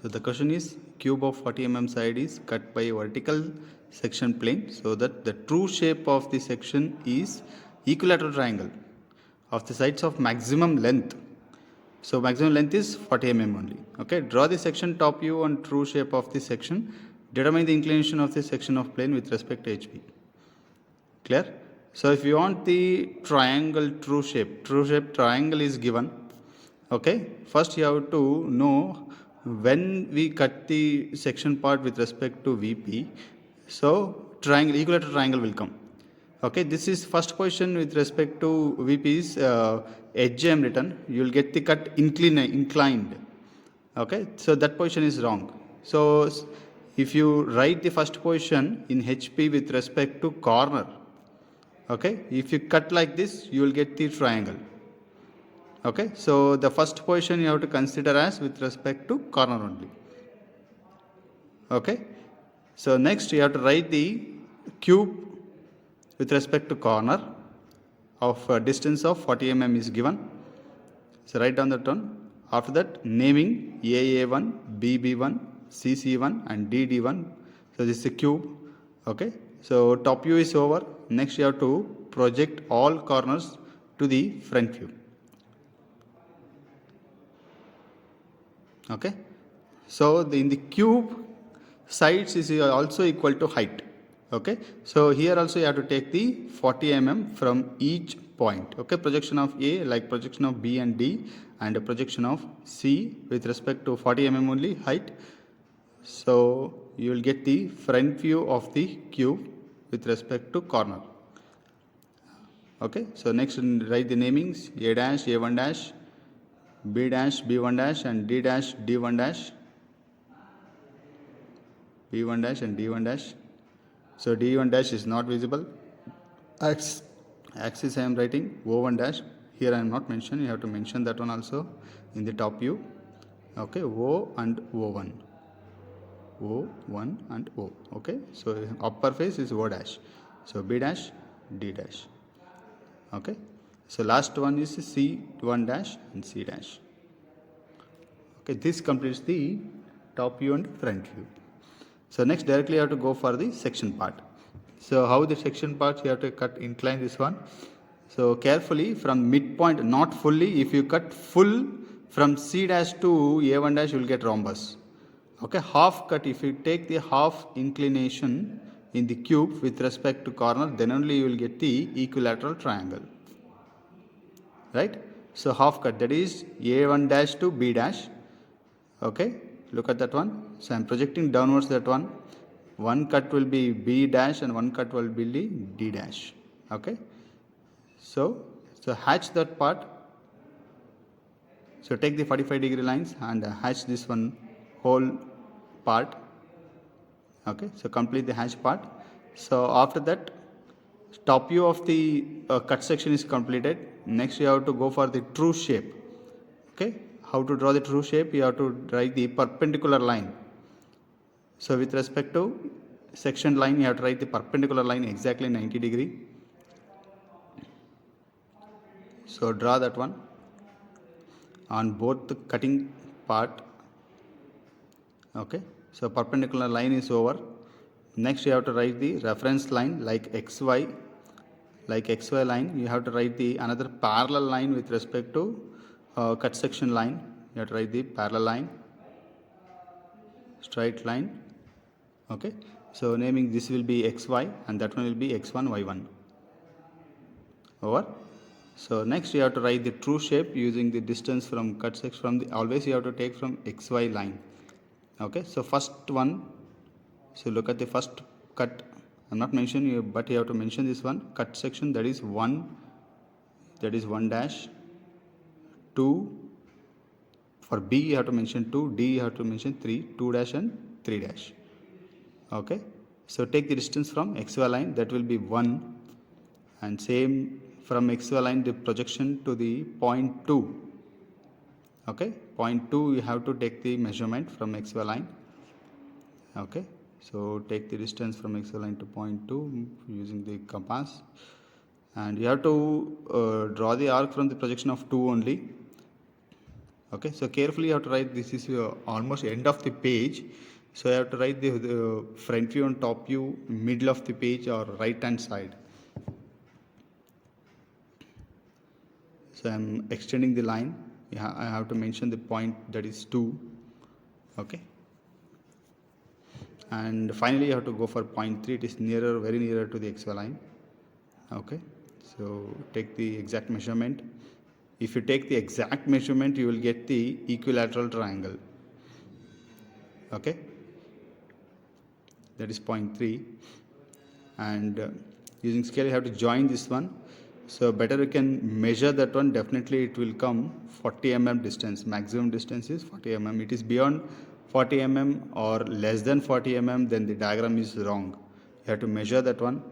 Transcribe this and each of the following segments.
So the question is, cube of 40 mm side is cut by vertical section plane so that the true shape of the section is equilateral triangle of the sides of maximum length. So maximum length is 40 mm only. Okay, draw the section top view and true shape of the section. Determine the inclination of the section of plane with respect to HP. Clear? So if you want the triangle true shape triangle is given. Okay, first you have to know when we cut the section part with respect to VP, so triangle, equilateral triangle will come. Okay, this is first position with respect to VP's edge I am written, you will get the cut inclined. Okay, so that position is wrong. So if you write the first position in HP with respect to corner, okay, if you cut like this, you will get the triangle. Okay, so the first position you have to consider as with respect to corner only. Okay, so next you have to write the cube with respect to corner of a distance of 40 mm is given. So write down that one. After that, naming AA1, BB1, CC1 and DD1. So this is a cube. Okay, so top view is over. Next you have to project all corners to the front view. Okay, so in the cube, sides is also equal to height. Okay, so here also you have to take the 40 mm from each point. Okay, projection of A like projection of B and D, and a projection of C with respect to 40 mm only height. So you will get the front view of the cube with respect to corner. Okay, so next write the namings A dash, A1 dash, B dash, B1 dash and D dash, D1 dash, B1 dash and D1 dash. So D1 dash is not visible. Axis I am writing O1 dash. Here I am not mentioned. You have to mention that one also in the top view. Okay, O and O1. O1 and O. Okay, so upper face is O dash. So B dash, D dash. Okay, so last one is C1 dash and C dash. Okay, this completes the top view and front view. So next directly you have to go for the section part. So how the section parts you have to cut incline this one. So carefully from midpoint, not fully. If you cut full from C dash to A1 dash, you will get rhombus. Okay, half cut. If you take the half inclination in the cube with respect to corner, then only you will get the equilateral triangle. Right? So half cut, that is A1 dash to B dash. Okay, look at that one. So I am projecting downwards that one. One cut will be B dash and one cut will be D dash. Okay, so hatch that part. So take the 45-degree lines and hatch this one whole part. Okay, so complete the hatch part. So after that, top view of the cut section is completed. Next you have to go for the true shape. Okay, how to draw the true shape? You have to write the perpendicular line. So with respect to section line, you have to write the perpendicular line exactly 90 degree. So draw that one on both the cutting part. Okay, so perpendicular line is over. Next you have to write the reference line like XY. Like XY line, you have to write the another parallel line with respect to cut section line. You have to write the parallel line, straight line. Okay, so naming this will be XY and that one will be X1, Y1. Over. So next you have to write the true shape using the distance from cut section from the, always you have to take from XY line. Okay, so first one, so look at the first cut. I'm not mentioning you, but you have to mention this one cut section, that is 1 dash, 2 for B you have to mention 2, D you have to mention 3, 2 dash and 3 dash. Okay, so take the distance from XY line, that will be 1, and same from XY line the projection to the point 2. Okay, point 2 you have to take the measurement from XY line. Okay, so take the distance from XY line to point 2 using the compass, and you have to draw the arc from the projection of 2 only. Okay, so carefully you have to write, this is almost end of the page. So you have to write the front view and top view, middle of the page or right hand side. So I'm extending the line. Yeah, I have to mention the point, that is 2. Okay. And finally you have to go for point 3. It is nearer, very nearer to the XY line. Okay. So take the exact measurement. If you take the exact measurement, you will get the equilateral triangle. Okay. That is point 3. And using scale you have to join this one. So better you can measure that one. Definitely it will come 40 mm distance. Maximum distance is 40 mm. It is beyond 40 mm or less than 40 mm, then the diagram is wrong. You have to measure that one.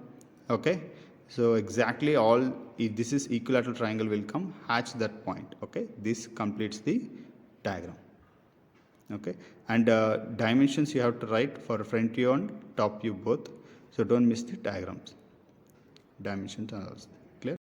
Okay. So exactly all, if this is equilateral triangle will come, hatch that point. Okay. This completes the diagram. Okay. And dimensions you have to write for front view and top view both. So don't miss the diagrams, dimensions and all.